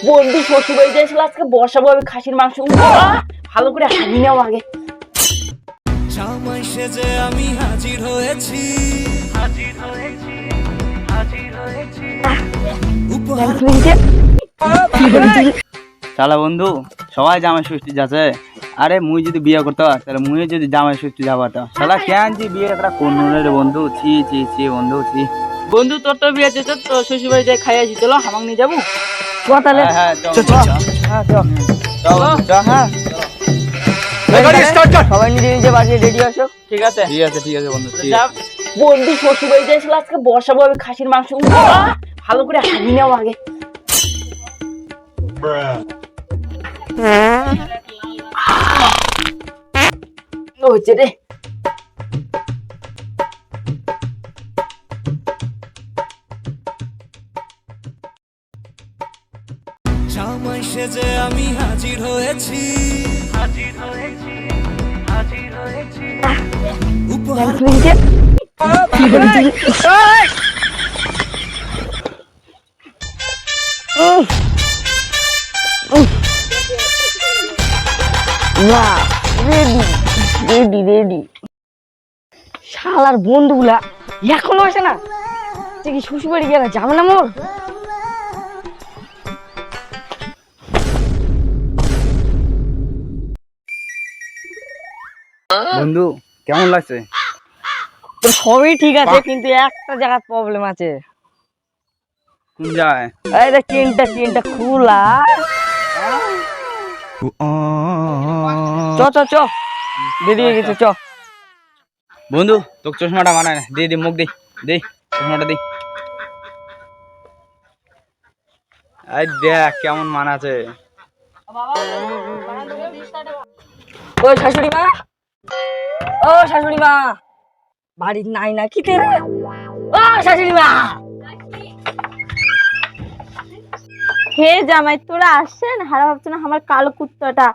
বন্ধু শ্বশুর বাড়ি যাইছিল আজকে বসাবো আমি খাসির মাংস ভালো করে হাগি নাও আগে। জামাই সেজে আমি হাজির হয়েছি শালা বন্ধু সবাই জামাই ষষ্ঠী যাচ্ছে। আরে মুই যদি বিয়ে করতে তাহলে মুই যদি জামাই ষষ্ঠী যাবাতা শালা কেন যে বিয়ে একটা কোন রে বন্ধু, ছি ছি ছি বন্ধু ছি। বন্ধু তোর তো বিয়ে আছে, তো শ্বশুর বাড়ি যাই খাই আসি, চলো হামাক নিয়ে যাবো। তাহলে হ্যাঁ চল হ্যাঁ সবাই নিজে নিজে বাড়ি রেডি আসো। ঠিক আছে ঠিক আছে বন্ধু। বন্ধু শ্বশুর বাড়ি যাইছিল আজকে বসাবো আমি খাসির মাংস ভালো করে হাগি নাও আগে। হচ্ছে রে জামাই সেজে আমি হাজির হয়েছি উপহার রেডি রেডি। শালার বন্ধুগুলা এখনো আসে না, কি শ্বশুর বাড়ি গেলে যাবে না মোর। বন্ধু কেমন লাগছে? তো সবই ঠিক আছে, কিন্তু একটা জায়গায় প্রবলেম আছে। কোন যায়? এই দেখ চেনটা খোলা। চ চ চ বেরিয়ে গেছে চ। বন্ধু তোকে চশমাটা মানায় না, দে মুখ দে চশমাটা দে। এই দেখ কেমন মানাছে। ও শাশুড়ি মা বাড়ির নাই না কি তেরে? ও শাশুড়ি মা। হে জামাই তোরা আসছেন? হারা ভাবছো না আমার কালো কুত্তাটা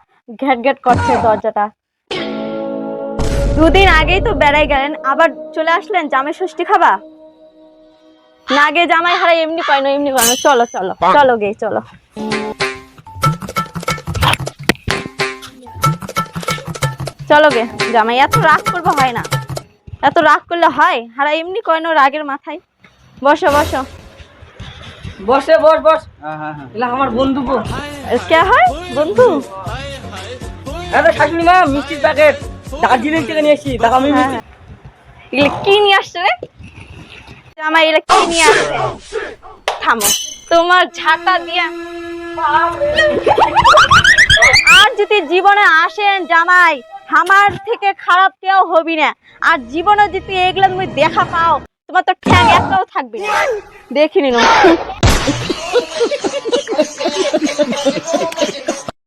ঘ্যাট ঘ্যাট করছে দরজাটা। দুদিন আগেই তো বেড়াই গেলেন, আবার চলে আসলেন জামাই ষষ্ঠী খাবা? না গে জামাই হারা এমনি কয় না চলো চলো চলো গে চলো। চলো গে জামাই, এত রাগ করবো হয় না, এত রাগ করলে হয়? হারা এমনি কয় না রাগের মাথায়। বসো বসো বসে বস। হ্যাঁ এলা আমার বন্ধু গো। কে হয় বন্ধু? আরে শাশুড়ি মা মিষ্টির প্যাকেট দার্জিলিং থেকে নিয়ে এসেছি, দেখো আমি মিষ্টি। এগুলো কি নিয়ে আসছে রে জামাই? এরা কি নিয়ে আসছে? থামো, তোমার ঝাঁটা দিয়া আর যদি জীবনে আসেন জামাই, আমার থেকে খারাপ কেউ হবি না। আর জীবনে যদি এগুলো তুমি দেখা পাও, তোমার তো ঠ্যাং একটাও থাকবে না। দেখিনি না।